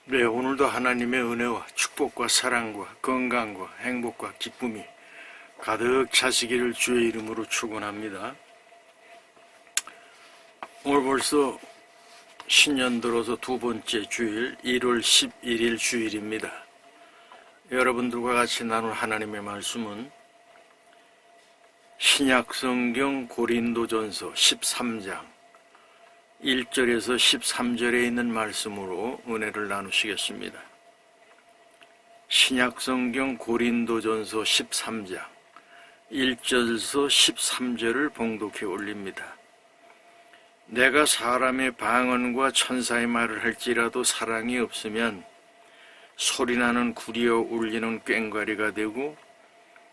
네, 오늘도 하나님의 은혜와 축복과 사랑과 건강과 행복과 기쁨이 가득 차시기를 주의 이름으로 축원합니다. 오늘 벌써 신년 들어서 두 번째 주일 1월 11일 주일입니다. 여러분들과 같이 나눌 하나님의 말씀은 신약성경 고린도전서 13장 1절에서 13절에 있는 말씀으로 은혜를 나누시겠습니다. 신약성경 고린도전서 13장 1절에서 13절을 봉독해 올립니다. 내가 사람의 방언과 천사의 말을 할지라도 사랑이 없으면 소리나는 구리어 울리는 꽹과리가 되고,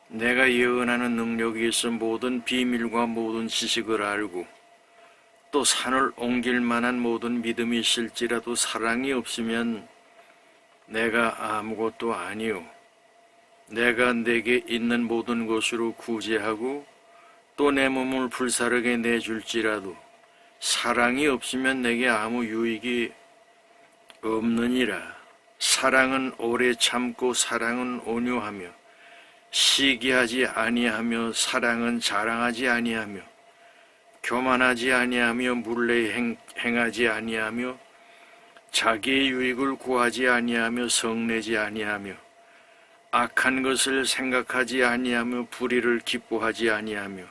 내가 예언하는 능력이 있어 모든 비밀과 모든 지식을 알고 또 산을 옮길 만한 모든 믿음이 있을지라도 사랑이 없으면 내가 아무것도 아니요, 내가 내게 있는 모든 것으로 구제하고 또 내 몸을 불사르게 내줄지라도 사랑이 없으면 내게 아무 유익이 없느니라. 사랑은 오래 참고 사랑은 온유하며 시기하지 아니하며 사랑은 자랑하지 아니하며 교만하지 아니하며 물레 행하지 아니하며 자기의 유익을 구하지 아니하며 성내지 아니하며 악한 것을 생각하지 아니하며 불의를 기뻐하지 아니하며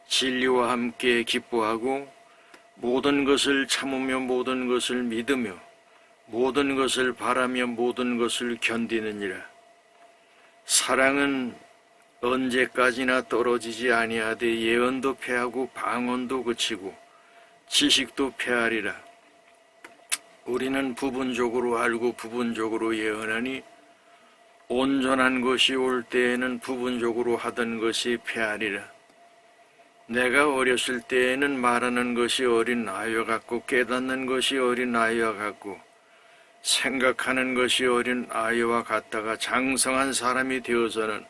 진리와 함께 기뻐하고 모든 것을 참으며 모든 것을 믿으며 모든 것을 바라며 모든 것을 견디느니라. 사랑은 언제까지나 떨어지지 아니하되 예언도 패하고 방언도 그치고 지식도 패하리라. 우리는 부분적으로 알고 부분적으로 예언하니 온전한 것이 올 때에는 부분적으로 하던 것이 패하리라. 내가 어렸을 때에는 말하는 것이 어린 아이와 같고 깨닫는 것이 어린 아이와 같고 생각하는 것이 어린 아이와 같다가 장성한 사람이 되어서는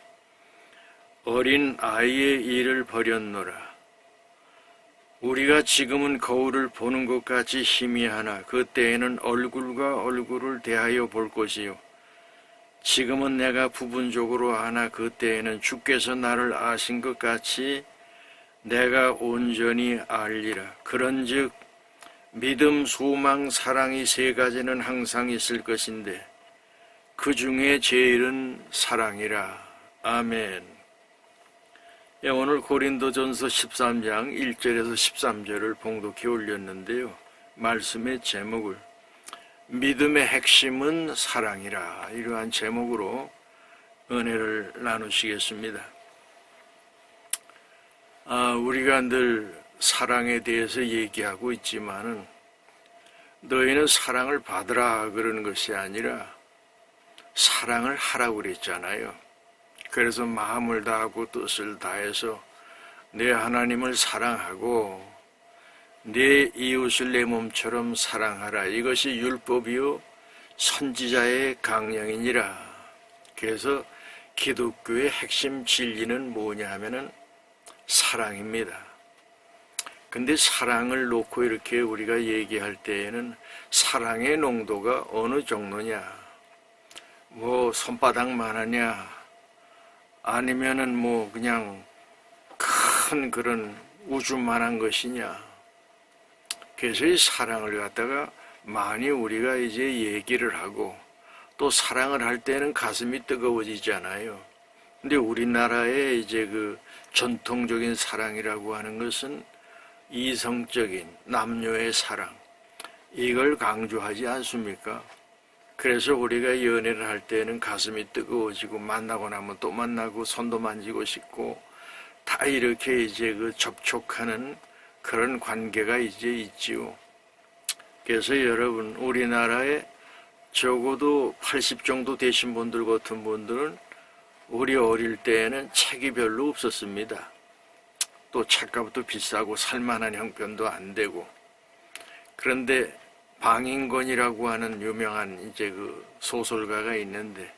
어린 아이의 일을 버렸노라. 우리가 지금은 거울을 보는 것 같이 희미하나 그때에는 얼굴과 얼굴을 대하여 볼 것이요, 지금은 내가 부분적으로 아나 그때에는 주께서 나를 아신 것 같이 내가 온전히 알리라. 그런즉 믿음, 소망, 사랑이 세 가지는 항상 있을 것인데 그 중에 제일은 사랑이라. 아멘. 오늘 고린도전서 13장 1절에서 13절을 봉독해 올렸는데요. 말씀의 제목을 믿음의 핵심은 사랑이라, 이러한 제목으로 은혜를 나누시겠습니다. 우리가 늘 사랑에 대해서 얘기하고 있지만은 너희는 사랑을 받으라 그러는 것이 아니라 사랑을 하라고 그랬잖아요. 그래서 마음을 다하고 뜻을 다해서 내 하나님을 사랑하고 내 이웃을 내 몸처럼 사랑하라. 이것이 율법이요 선지자의 강령이니라. 그래서 기독교의 핵심 진리는 뭐냐 하면은 사랑입니다. 근데 사랑을 놓고 이렇게 우리가 얘기할 때에는 사랑의 농도가 어느 정도냐, 뭐 손바닥만 하냐, 아니면은 뭐 그냥 큰 그런 우주만한 것이냐. 그래서 이 사랑을 갖다가 많이 우리가 이제 얘기를 하고 또 사랑을 할 때는 가슴이 뜨거워지잖아요. 근데 우리나라의 이제 그 전통적인 사랑이라고 하는 것은 이성적인 남녀의 사랑, 이걸 강조하지 않습니까? 그래서 우리가 연애를 할 때는 가슴이 뜨거워지고 만나고 나면 또 만나고 손도 만지고 싶고 다 이렇게 이제 그 접촉하는 그런 관계가 이제 있지요. 그래서 여러분, 우리나라에 적어도 80 정도 되신 분들 같은 분들은 우리 어릴 때에는 책이 별로 없었습니다. 또 책값도 비싸고 살만한 형편도 안 되고. 그런데 방인권이라고 하는 유명한 이제 그 소설가가 있는데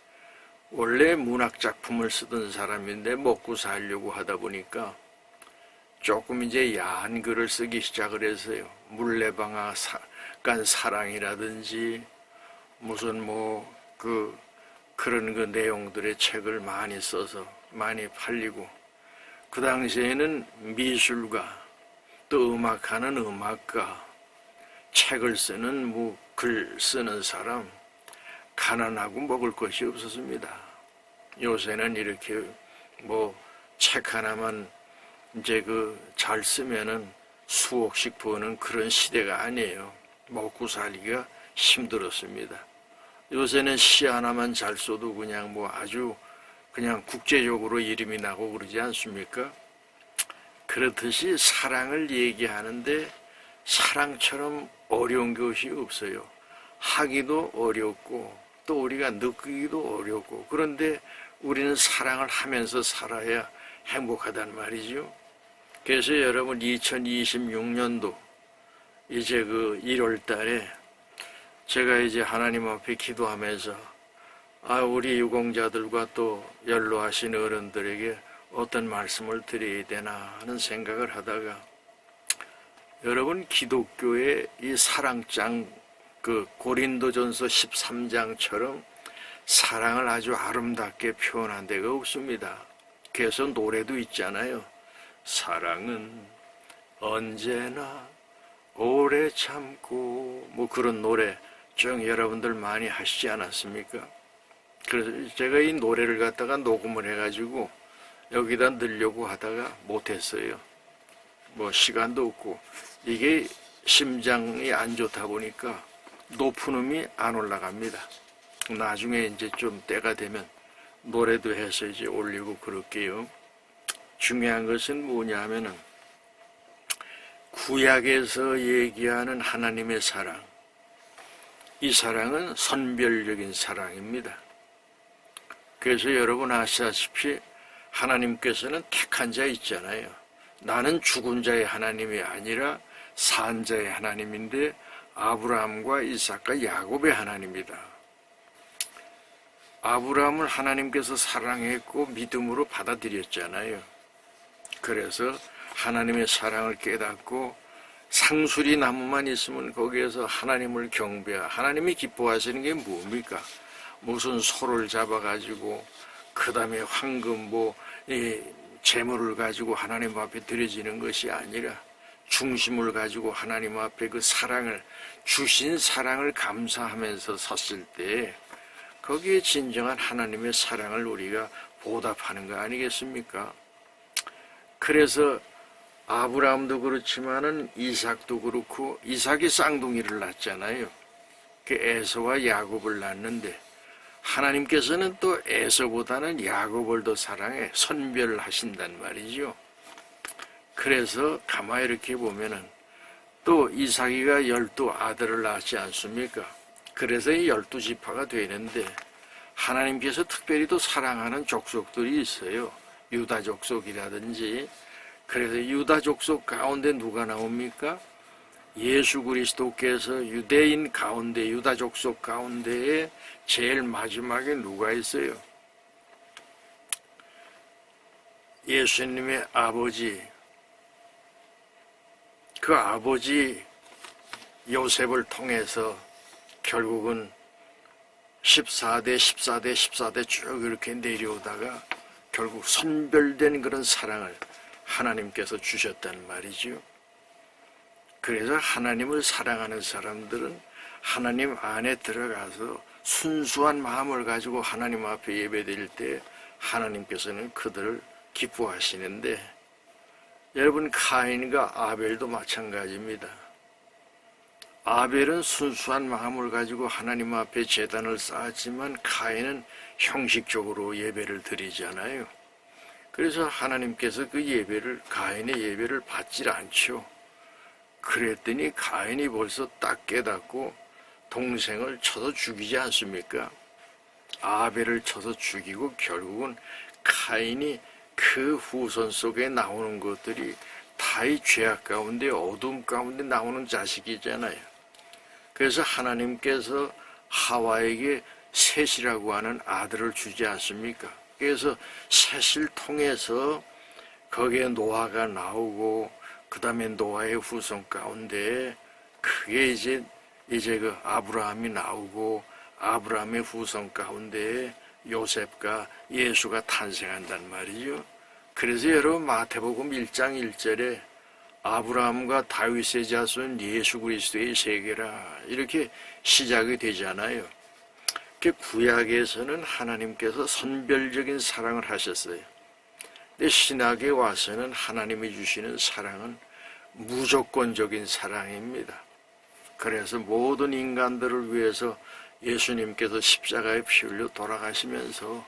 원래 문학 작품을 쓰던 사람인데 먹고 살려고 하다 보니까 조금 이제 야한 글을 쓰기 시작을 했어요. 물레방아 간 사랑이라든지 무슨 그런 그 내용들의 책을 많이 써서 많이 팔리고, 그 당시에는 미술가, 또 음악하는 음악가, 책을 쓰는 글 쓰는 사람, 가난하고 먹을 것이 없었습니다. 요새는 이렇게 책 하나만 이제 잘 쓰면은 수억씩 버는 그런 시대가 아니에요. 먹고 살기가 힘들었습니다. 요새는 시 하나만 잘 써도 그냥 아주 그냥 국제적으로 이름이 나고 그러지 않습니까? 그렇듯이 사랑을 얘기하는데 사랑처럼 어려운 것이 없어요. 하기도 어렵고 또 우리가 느끼기도 어렵고, 그런데 우리는 사랑을 하면서 살아야 행복하단 말이죠. 그래서 여러분 2026년도 이제 1월 달에 제가 이제 하나님 앞에 기도하면서 우리 유공자들과 또 연로하신 어른들에게 어떤 말씀을 드려야 되나 하는 생각을 하다가, 여러분 기독교의 이 사랑장 고린도전서 13장처럼 사랑을 아주 아름답게 표현한 데가 없습니다. 그래서 노래도 있잖아요. 사랑은 언제나 오래 참고 그런 노래 좀 여러분들 많이 하시지 않았습니까? 그래서 제가 이 노래를 갖다가 녹음을 해가지고 여기다 넣으려고 하다가 못했어요. 시간도 없고, 이게 심장이 안 좋다 보니까 높은 음이 안 올라갑니다. 나중에 이제 좀 때가 되면 노래도 해서 이제 올리고 그럴게요. 중요한 것은 뭐냐 하면은 구약에서 얘기하는 하나님의 사랑, 이 사랑은 선별적인 사랑입니다. 그래서 여러분 아시다시피 하나님께서는 택한 자 있잖아요. 나는 죽은 자의 하나님이 아니라 산 자의 하나님인데, 아브라함과 이삭과 야곱의 하나님이다. 아브라함을 하나님께서 사랑했고 믿음으로 받아들였잖아요. 그래서 하나님의 사랑을 깨닫고 상수리 나무만 있으면 거기에서 하나님을 경배하, 하나님이 기뻐하시는 게 뭡니까? 무슨 소를 잡아가지고 그 다음에 황금 재물을 가지고 하나님 앞에 드려지는 것이 아니라 중심을 가지고 하나님 앞에 그 사랑을, 주신 사랑을 감사하면서 섰을 때 거기에 진정한 하나님의 사랑을 우리가 보답하는 거 아니겠습니까? 그래서 아브라함도 그렇지만은 이삭도 그렇고, 이삭이 쌍둥이를 낳잖아요. 그 에서와 야곱을 낳는데 하나님께서는 또 에서보다는 야곱을 더 사랑해 선별하신단 말이죠. 그래서 가만히 이렇게 보면은 또 이삭이가 12 아들을 낳지 않습니까? 그래서 이 12지파가 되는데, 하나님께서 특별히 또 사랑하는 족속들이 있어요. 유다 족속이라든지. 그래서 유다 족속 가운데 누가 나옵니까? 예수 그리스도께서 유대인 가운데, 유다 족속 가운데에 제일 마지막에 누가 있어요? 예수님의 아버지, 그 아버지 요셉을 통해서 결국은 14대 쭉 이렇게 내려오다가 결국 선별된 그런 사랑을 하나님께서 주셨단 말이죠. 그래서 하나님을 사랑하는 사람들은 하나님 안에 들어가서 순수한 마음을 가지고 하나님 앞에 예배드릴 때 하나님께서는 그들을 기뻐하시는데, 여러분 가인과 아벨도 마찬가지입니다. 아벨은 순수한 마음을 가지고 하나님 앞에 제단을 쌓았지만 가인은 형식적으로 예배를 드리잖아요. 그래서 하나님께서 그 예배를, 가인의 예배를 받질 않죠. 그랬더니 가인이 벌써 딱 깨닫고 동생을 쳐서 죽이지 않습니까? 아벨을 쳐서 죽이고 결국은 가인이 그 후손 속에 나오는 것들이 다 이 죄악 가운데, 어둠 가운데 나오는 자식이잖아요. 그래서 하나님께서 하와에게 셋이라고 하는 아들을 주지 않습니까? 그래서 셋을 통해서 거기에 노아가 나오고, 그 다음에 노아의 후손 가운데 그게 이제 그 아브라함이 나오고, 아브라함의 후손 가운데 요셉과 예수가 탄생한단 말이죠. 그래서 여러분 마태복음 1장 1절에 아브라함과 다윗의 자손 예수 그리스도의 세계라 이렇게 시작이 되잖아요. 구약에서는 하나님께서 선별적인 사랑을 하셨어요. 근데 신약에 와서는 하나님이 주시는 사랑은 무조건적인 사랑입니다. 그래서 모든 인간들을 위해서 예수님께서 십자가에 피 흘려 돌아가시면서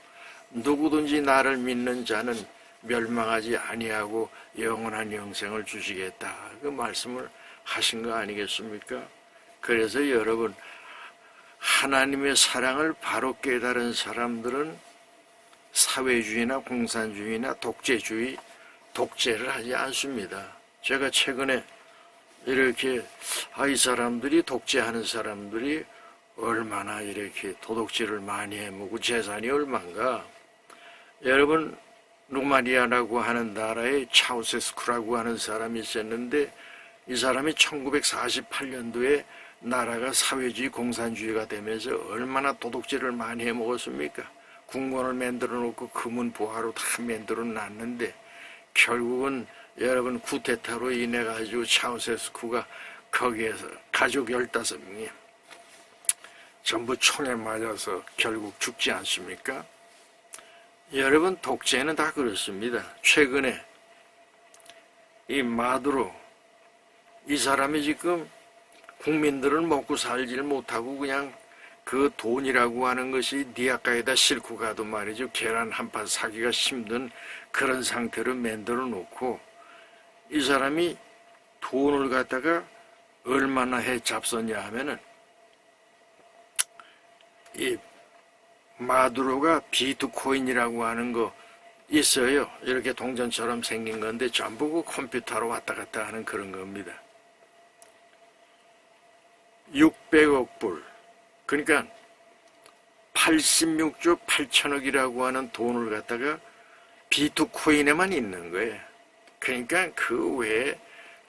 누구든지 나를 믿는 자는 멸망하지 아니하고 영원한 영생을 주시겠다. 그 말씀을 하신 거 아니겠습니까? 그래서 여러분 하나님의 사랑을 바로 깨달은 사람들은 사회주의나 공산주의나 독재주의, 독재를 하지 않습니다. 제가 최근에 이렇게 이 사람들이 독재하는 사람들이 얼마나 이렇게 도둑질을 많이 해먹고 재산이 얼만가. 여러분 루마니아라고 하는 나라에 차우세스쿠라고 하는 사람이 있었는데 이 사람이 1948년도에 나라가 사회주의 공산주의가 되면서 얼마나 도둑질을 많이 해먹었습니까? 궁궐을 만들어 놓고 금은 부하로 다 만들어 놨는데 결국은 여러분 쿠데타로 인해 가지고 차우세스쿠가 거기에서 가족 15명이 전부 총에 맞아서 결국 죽지 않습니까? 여러분 독재는 다 그렇습니다. 최근에 이 마두로 이 사람이 지금 국민들은 먹고 살지를 못하고 그냥 그 돈이라고 하는 것이 니아까에다 싣고 가도 말이죠. 계란 한 판 사기가 힘든 그런 상태로 만들어 놓고 이 사람이 돈을 갖다가 얼마나 해 잡섰냐 하면은 이 마두로가 비트코인이라고 하는 거 있어요. 이렇게 동전처럼 생긴 건데 전부 그 컴퓨터로 왔다 갔다 하는 그런 겁니다. 600억 불, 그러니까 86조 8천억이라고 하는 돈을 갖다가 비트코인에만 있는 거예요. 그러니까 그 외에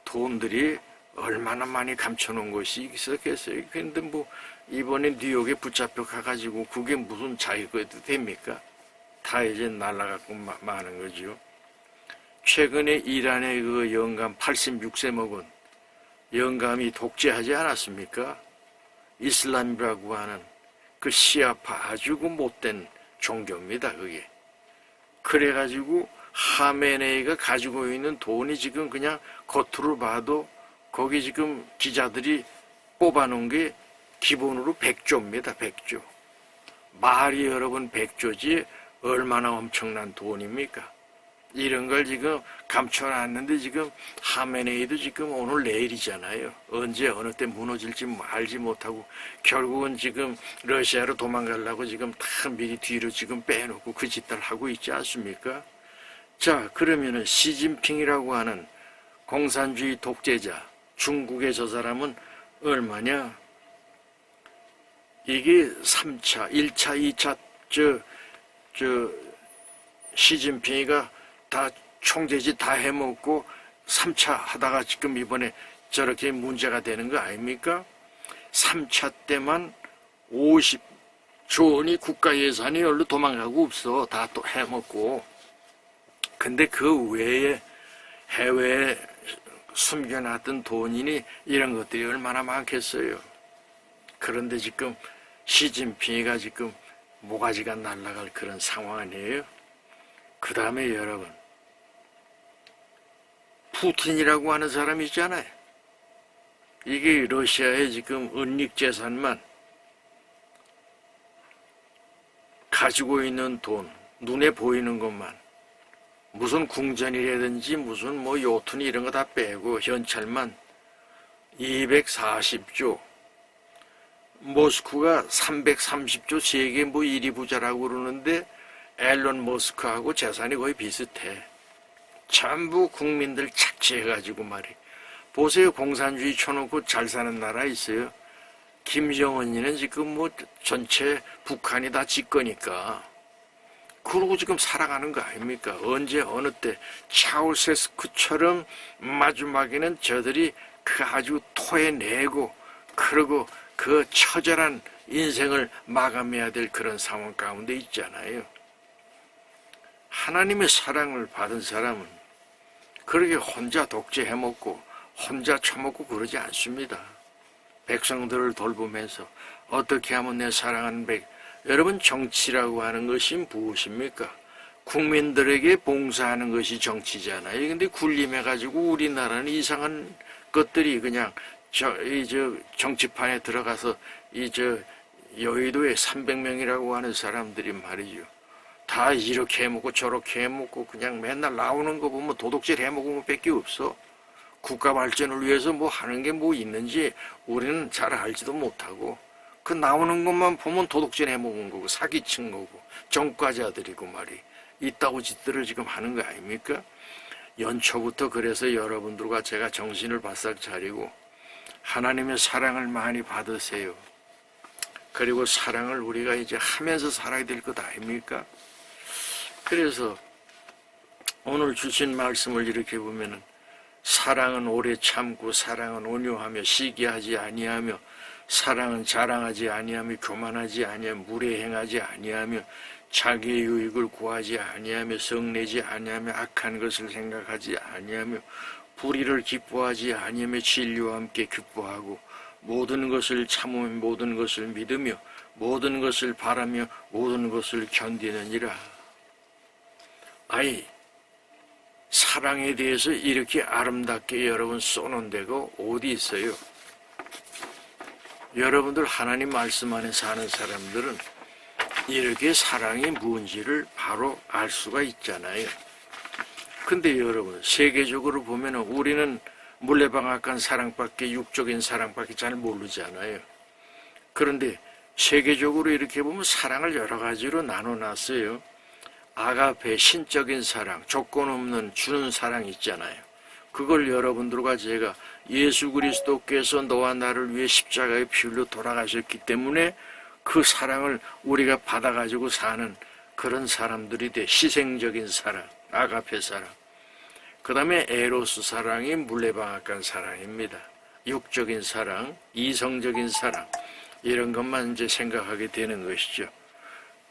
돈들이 얼마나 많이 감춰놓은 것이 있었겠어요. 근데 뭐 이번에 뉴욕에 붙잡혀 가가지고 그게 무슨 자기거도 됩니까? 다 이제 날라가고 마는 거죠. 최근에 이란의 그 영감 86세 먹은 영감이 독재하지 않았습니까? 이슬람이라고 하는 그 시아파 아주 그 못된 종교입니다. 그게. 그래가지고 하메네이가 가지고 있는 돈이 지금 그냥 겉으로 봐도 거기 지금 기자들이 뽑아놓은 게 기본으로 100조입니다. 100조. 말이 여러분 100조지 얼마나 엄청난 돈입니까? 이런 걸 지금 감춰놨는데 지금 하메네이도 지금 오늘 내일이잖아요. 언제 어느 때 무너질지 알지 못하고 결국은 지금 러시아로 도망가려고 지금 다 미리 뒤로 지금 빼놓고 그 짓들 하고 있지 않습니까? 자, 그러면은 시진핑이라고 하는 공산주의 독재자 중국의 저 사람은 얼마냐? 이게 3차, 1차, 2차 시진핑이가 다 총재지 다 해먹고 3차 하다가 지금 이번에 저렇게 문제가 되는 거 아닙니까? 3차 때만 50조 원이 국가 예산이 얼른 도망가고 없어. 다 또 해먹고. 근데 그 외에 해외에 숨겨놨던 돈이니 이런 것들이 얼마나 많겠어요. 그런데 지금 시진핑이가 지금 모가지가 날아갈 그런 상황 아니에요? 그 다음에 여러분 푸틴이라고 하는 사람이 있잖아요. 이게 러시아의 지금 은닉재산만 가지고 있는 돈, 눈에 보이는 것만 무슨 궁전이라든지 무슨 뭐 요트니 이런 거 다 빼고 현찰만 240조, 모스크가 330조, 세계 뭐 1위 부자라고 그러는데 앨런 머스크하고 재산이 거의 비슷해. 전부 국민들 착취해가지고 말이. 보세요. 공산주의 쳐놓고 잘 사는 나라 있어요. 김정은이는 지금 뭐 전체 북한이 다 지 거니까. 그러고 지금 살아가는 거 아닙니까? 언제 어느 때 차우세스쿠처럼 마지막에는 저들이 그 아주 토해내고 그리고 그 처절한 인생을 마감해야 될 그런 상황 가운데 있잖아요. 하나님의 사랑을 받은 사람은 그렇게 혼자 독재해먹고 혼자 처먹고 그러지 않습니다. 백성들을 돌보면서 어떻게 하면 내 사랑하는 여러분, 정치라고 하는 것이 무엇입니까? 국민들에게 봉사하는 것이 정치잖아요. 근데 군림해가지고 우리나라는 이상한 것들이 그냥 정치판에 들어가서 여의도에 300명이라고 하는 사람들이 말이죠. 다 이렇게 해먹고 저렇게 해먹고 그냥 맨날 나오는 거 보면 도둑질 해먹은 것밖에 없어. 국가 발전을 위해서 뭐 하는 게 뭐 있는지 우리는 잘 알지도 못하고 그 나오는 것만 보면 도둑질 해먹은 거고 사기친 거고 전과자들이고 말이 이따구 짓들을 지금 하는 거 아닙니까? 연초부터 그래서 여러분들과 제가 정신을 바싹 차리고 하나님의 사랑을 많이 받으세요. 그리고 사랑을 우리가 이제 하면서 살아야 될 것 아닙니까? 그래서 오늘 주신 말씀을 이렇게 보면은 사랑은 오래 참고 사랑은 온유하며 시기하지 아니하며 사랑은 자랑하지 아니하며 교만하지 아니하며 무례행하지 아니하며 자기의 유익을 구하지 아니하며 성내지 아니하며 악한 것을 생각하지 아니하며 불의를 기뻐하지 아니하며 진리와 함께 기뻐하고 모든 것을 참으며 모든 것을 믿으며 모든 것을 바라며 모든 것을 견디느니라. 아이, 사랑에 대해서 이렇게 아름답게 여러분 써놓은 데가 어디 있어요? 여러분들 하나님 말씀 안에 사는 사람들은 이렇게 사랑이 뭔지를 바로 알 수가 있잖아요. 근데 여러분, 세계적으로 보면 우리는 물레방앗간 사랑밖에, 육적인 사랑밖에 잘 모르잖아요. 그런데 세계적으로 이렇게 보면 사랑을 여러 가지로 나눠놨어요. 아가페, 신적인 사랑, 조건 없는 주는 사랑 있잖아요. 그걸 여러분들과 제가 예수 그리스도께서 너와 나를 위해 십자가의 피 흘려 돌아가셨기 때문에 그 사랑을 우리가 받아가지고 사는 그런 사람들이 돼. 희생적인 사랑, 아가페 사랑. 그 다음에 에로스 사랑이 물레방앗간 사랑입니다. 육적인 사랑, 이성적인 사랑, 이런 것만 이제 생각하게 되는 것이죠.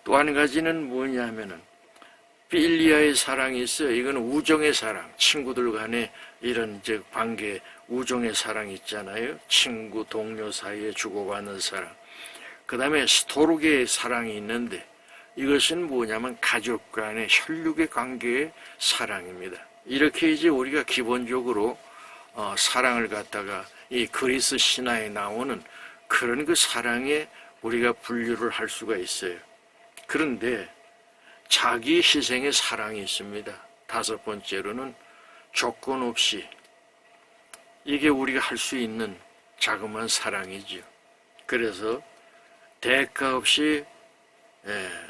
또 한 가지는 뭐냐면은 필리아의 사랑이 있어요. 이건 우정의 사랑, 친구들 간에 이런 관계, 우정의 사랑이 있잖아요. 친구, 동료 사이에 주고받는 사랑. 그 다음에 스토르게의 사랑이 있는데 이것은 뭐냐면 가족 간의 혈육의 관계의 사랑입니다. 이렇게 이제 우리가 기본적으로 사랑을 갖다가 이 그리스 신화에 나오는 그런 그 사랑에 우리가 분류를 할 수가 있어요. 그런데 자기 희생의 사랑이 있습니다. 다섯 번째로는 조건 없이, 이게 우리가 할 수 있는 자그마한 사랑이죠. 그래서 대가 없이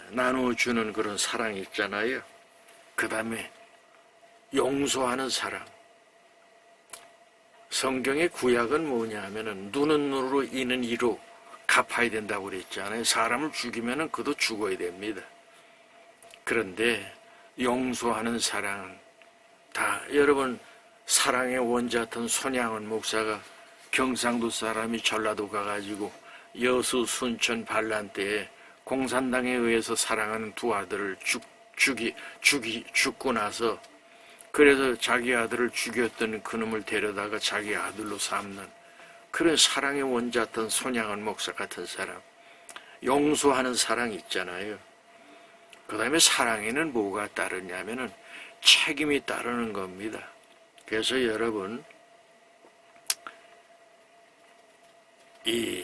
나눠주는 그런 사랑이 있잖아요. 그 다음에 용서하는 사랑. 성경의 구약은 뭐냐 하면은 눈은 눈으로 이는 이로 갚아야 된다고 그랬잖아요. 사람을 죽이면은 그도 죽어야 됩니다. 그런데 용서하는 사랑은 다 여러분, 사랑의 원자던 손양원 목사가 경상도 사람이 전라도 가가지고 여수 순천 반란 때에 공산당에 의해서 사랑하는 두 아들을 죽고 나서 그래서 자기 아들을 죽였던 그놈을 데려다가 자기 아들로 삼는 그런 사랑의 원자던 손양원 목사 같은 사람, 용서하는 사랑이 있잖아요. 그 다음에 사랑에는 뭐가 따르냐면은 책임이 따르는 겁니다. 그래서 여러분, 이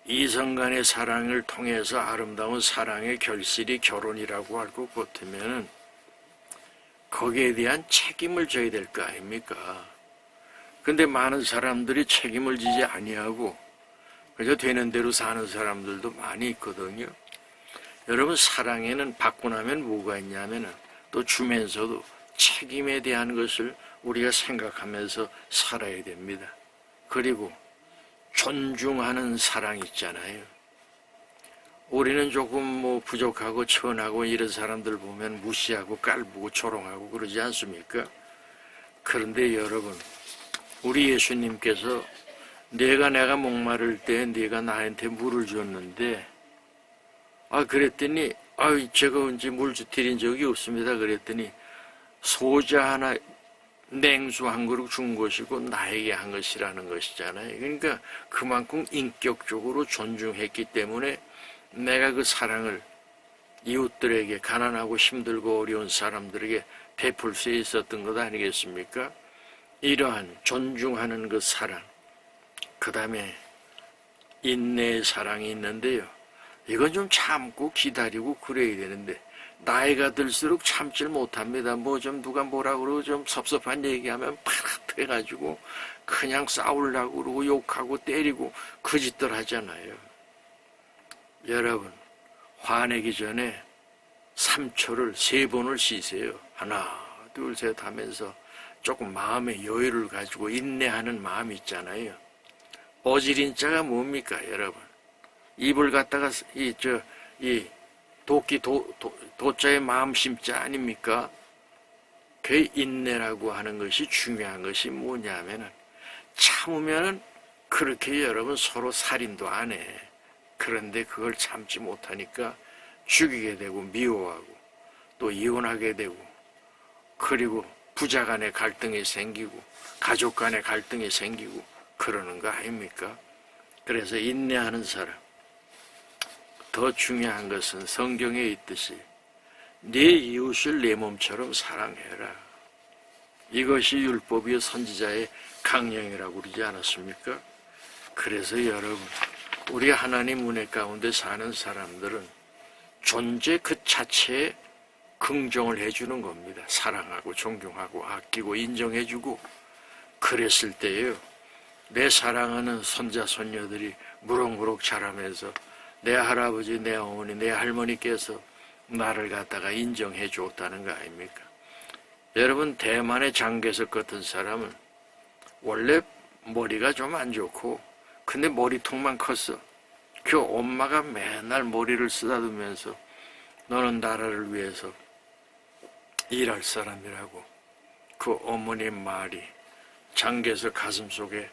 이성 간의 사랑을 통해서 아름다운 사랑의 결실이 결혼이라고 할 것 같으면은 거기에 대한 책임을 져야 될 거 아닙니까? 근데 많은 사람들이 책임을 지지 아니하고 그저 되는 대로 사는 사람들도 많이 있거든요. 여러분, 사랑에는 받고 나면 뭐가 있냐면은 또 주면서도 책임에 대한 것을 우리가 생각하면서 살아야 됩니다. 그리고 존중하는 사랑 있잖아요. 우리는 조금 뭐 부족하고 천하고 이런 사람들 보면 무시하고 깔보고 조롱하고 그러지 않습니까? 그런데 여러분, 우리 예수님께서 내가 목마를 때 네가 나한테 물을 줬는데, 그랬더니, 제가 언제 물 드린 적이 없습니다. 그랬더니, 소자 하나, 냉수 한 그릇 준 것이고 나에게 한 것이라는 것이잖아요. 그러니까 그만큼 인격적으로 존중했기 때문에 내가 그 사랑을 이웃들에게, 가난하고 힘들고 어려운 사람들에게 베풀 수 있었던 것 아니겠습니까? 이러한 존중하는 그 사랑, 그 다음에 인내의 사랑이 있는데요. 이건 좀 참고 기다리고 그래야 되는데 나이가 들수록 참질 못합니다. 좀 누가 뭐라 그러고 좀 섭섭한 얘기하면 파릇해가지고 그냥 싸우려고 그러고 욕하고 때리고 그 짓들 하잖아요. 여러분, 화내기 전에 3초를 3번을 쉬세요. 하나, 둘, 셋 하면서 조금 마음의 여유를 가지고 인내하는 마음이 있잖아요. 어지린 자가 뭡니까, 여러분? 입을 갖다가 도자의 마음 심자 아닙니까? 그 인내라고 하는 것이 중요한 것이 뭐냐면은 참으면은 그렇게 여러분 서로 살인도 안 해. 그런데 그걸 참지 못하니까 죽이게 되고 미워하고 또 이혼하게 되고 그리고 부자 간의 갈등이 생기고 가족 간의 갈등이 생기고 그러는 거 아닙니까? 그래서 인내하는 사람, 더 중요한 것은 성경에 있듯이 네 이웃을 내 몸처럼 사랑해라. 이것이 율법이요 선지자의 강령이라고 그러지 않았습니까? 그래서 여러분, 우리 하나님 은혜 가운데 사는 사람들은 존재 그 자체에 긍정을 해주는 겁니다. 사랑하고 존경하고 아끼고 인정해주고 그랬을 때에요. 내 사랑하는 손자 손녀들이 무럭무럭 자라면서 내 할아버지, 내 어머니, 내 할머니께서 나를 갖다가 인정해 줬다는 거 아닙니까? 여러분, 대만의 장개석 같은 사람은 원래 머리가 좀 안 좋고 근데 머리통만 컸어. 그 엄마가 맨날 머리를 쓰다듬으면서 너는 나라를 위해서 일할 사람이라고 그 어머니의 말이 장개석 가슴속에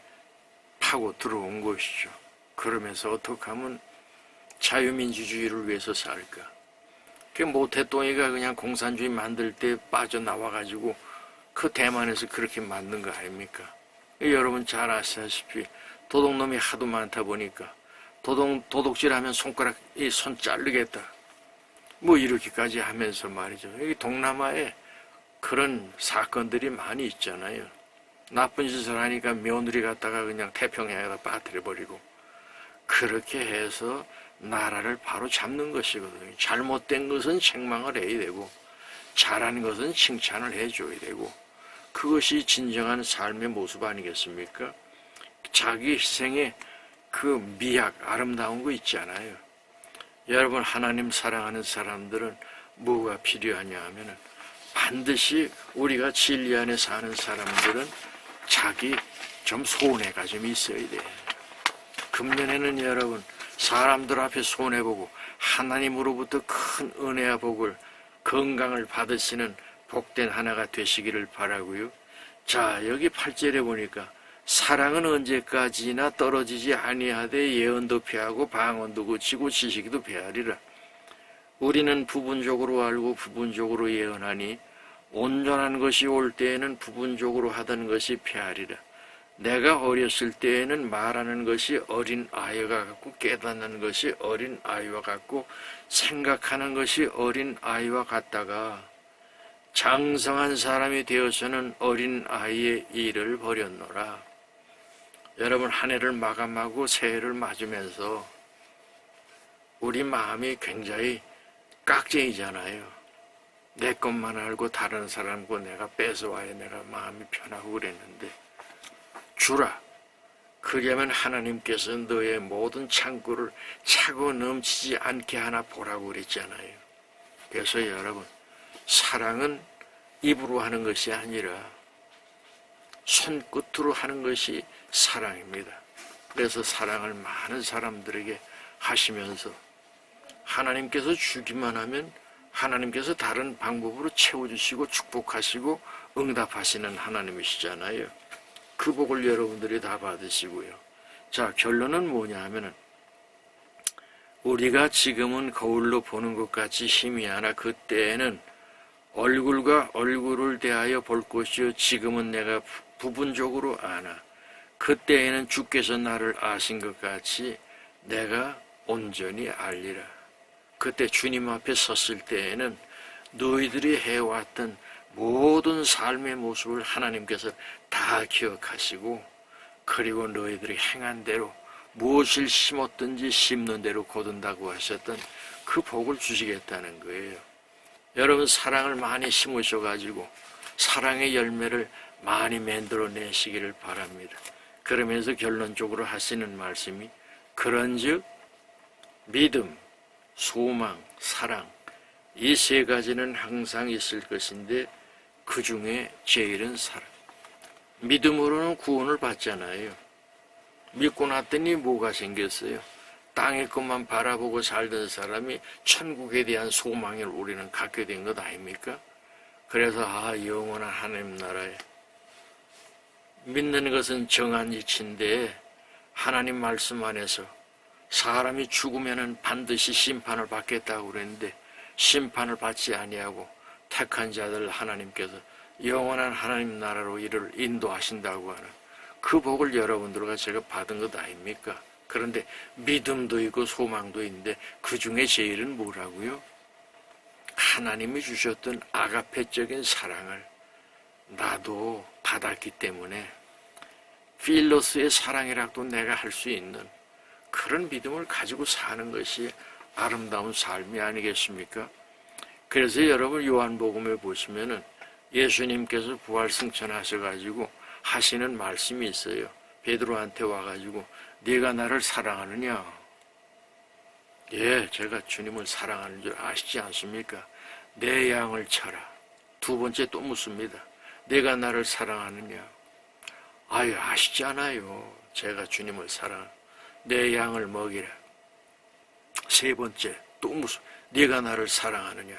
파고 들어온 것이죠. 그러면서 어떻게 하면 자유민주주의를 위해서 살까? 그 모태똥이가 그냥 공산주의 만들 때 빠져나와가지고 그 대만에서 그렇게 만든 거 아닙니까? 여러분 잘 아시다시피 도둑놈이 하도 많다 보니까 도둑질하면 손 자르겠다. 이렇게까지 하면서 말이죠. 여기 동남아에 그런 사건들이 많이 있잖아요. 나쁜 짓을 하니까 며느리 갖다가 그냥 태평양에다 빠뜨려버리고 그렇게 해서 나라를 바로 잡는 것이거든요. 잘못된 것은 책망을 해야 되고 잘한 것은 칭찬을 해줘야 되고 그것이 진정한 삶의 모습 아니겠습니까? 자기 희생의 그 미학, 아름다운 거 있잖아요. 여러분, 하나님 사랑하는 사람들은 뭐가 필요하냐 하면은 반드시 우리가 진리 안에 사는 사람들은 자기 좀 손해가 좀 있어야 돼. 금년에는 여러분 사람들 앞에 손해보고 하나님으로부터 큰 은혜와 복을, 건강을 받으시는 복된 하나가 되시기를 바라고요. 자, 여기 8절에 보니까 사랑은 언제까지나 떨어지지 아니하되 예언도 패하고 방언도 고치고 지식도 패하리라. 우리는 부분적으로 알고 부분적으로 예언하니 온전한 것이 올 때에는 부분적으로 하던 것이 패하리라. 내가 어렸을 때에는 말하는 것이 어린 아이와 같고 깨닫는 것이 어린 아이와 같고 생각하는 것이 어린 아이와 같다가 장성한 사람이 되어서는 어린 아이의 일을 버렸노라. 여러분, 한 해를 마감하고 새해를 맞으면서 우리 마음이 굉장히 깍쟁이잖아요. 내 것만 알고 다른 사람 거 내가 뺏어와야 내가 마음이 편하고 그랬는데 주라. 그러면 하나님께서 너의 모든 창고를 차고 넘치지 않게 하나 보라고 그랬잖아요. 그래서 여러분, 사랑은 입으로 하는 것이 아니라 손끝으로 하는 것이 사랑입니다. 그래서 사랑을 많은 사람들에게 하시면서 하나님께서 주기만 하면 하나님께서 다른 방법으로 채워주시고 축복하시고 응답하시는 하나님이시잖아요. 그 복을 여러분들이 다 받으시고요. 자, 결론은 뭐냐 하면은 우리가 지금은 거울로 보는 것 같이 희미하나 그때에는 얼굴과 얼굴을 대하여 볼 것이요 지금은 내가 부분적으로 아나 그때에는 주께서 나를 아신 것 같이 내가 온전히 알리라. 그때 주님 앞에 섰을 때에는 너희들이 해왔던 모든 삶의 모습을 하나님께서 다 기억하시고 그리고 너희들이 행한 대로 무엇을 심었든지 심는 대로 거둔다고 하셨던 그 복을 주시겠다는 거예요. 여러분 사랑을 많이 심으셔가지고 사랑의 열매를 많이 만들어내시기를 바랍니다. 그러면서 결론적으로 하시는 말씀이 그런즉 믿음, 소망, 사랑 이 세 가지는 항상 있을 것인데 그 중에 제일은 사랑. 믿음으로는 구원을 받잖아요. 믿고 났더니 뭐가 생겼어요? 땅의 것만 바라보고 살던 사람이 천국에 대한 소망을 우리는 갖게 된 것 아닙니까? 그래서 영원한 하나님 나라에 믿는 것은 정한 이치인데 하나님 말씀 안에서 사람이 죽으면은 반드시 심판을 받겠다고 그랬는데 심판을 받지 아니하고 택한 자들 하나님께서 영원한 하나님 나라로 이를 인도하신다고 하는 그 복을 여러분들과 제가 받은 것 아닙니까? 그런데 믿음도 있고 소망도 있는데 그 중에 제일은 뭐라고요? 하나님이 주셨던 아가페적인 사랑을 나도 받았기 때문에 필로스의 사랑이라도 내가 할 수 있는 그런 믿음을 가지고 사는 것이 아름다운 삶이 아니겠습니까? 그래서 여러분 요한복음에 보시면은 예수님께서 부활 승천하셔가지고 하시는 말씀이 있어요. 베드로한테 와가지고 네가 나를 사랑하느냐? 예, 제가 주님을 사랑하는 줄 아시지 않습니까? 내 양을 쳐라. 두 번째 또 묻습니다. 네가 나를 사랑하느냐? 아시잖아요. 제가 주님을 내 양을 먹이라. 세 번째 또 네가 나를 사랑하느냐?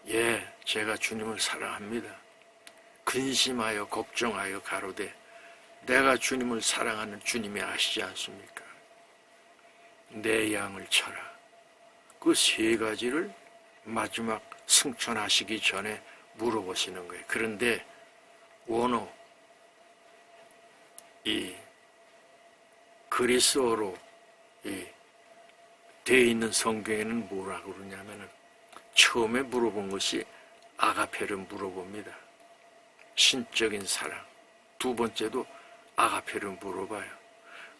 예, 제가 주님을 사랑합니다. 근심하여 걱정하여 가로되 내가 주님을 사랑하는 주님이 아시지 않습니까? 내 양을 쳐라. 그 세 가지를 마지막 승천하시기 전에 물어보시는 거예요. 그런데 원어 이 그리스어로 되어 있는 성경에는 뭐라고 그러냐면은 처음에 물어본 것이 아가페를 물어봅니다. 신적인 사랑. 두 번째도 아가페를 물어봐요.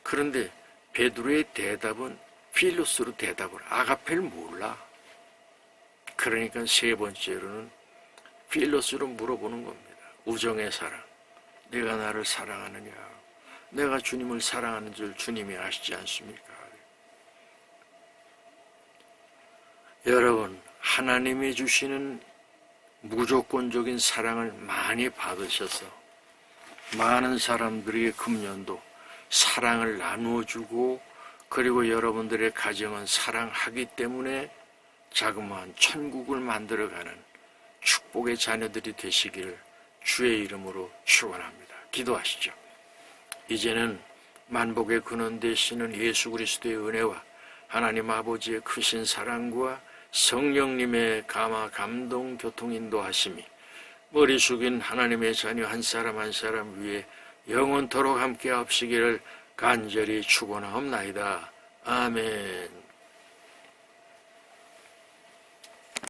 그런데 베드로의 대답은 필로스로 대답을 아가페를 몰라. 그러니까 세 번째로는 필로스로 물어보는 겁니다. 우정의 사랑. 내가 나를 사랑하느냐? 내가 주님을 사랑하는 줄 주님이 아시지 않습니까? 여러분, 하나님이 주시는 무조건적인 사랑을 많이 받으셔서 많은 사람들에게 금년도 사랑을 나누어주고 그리고 여러분들의 가정은 사랑하기 때문에 자그마한 천국을 만들어가는 축복의 자녀들이 되시기를 주의 이름으로 축원합니다. 기도하시죠. 이제는 만복의 근원 되시는 예수 그리스도의 은혜와 하나님 아버지의 크신 사랑과 성령님의 감화 감동 교통 인도하심이 머리 숙인 하나님의 자녀 한 사람 한 사람 위에 영원토록 함께 하시기를 간절히 축원하옵나이다. 아멘.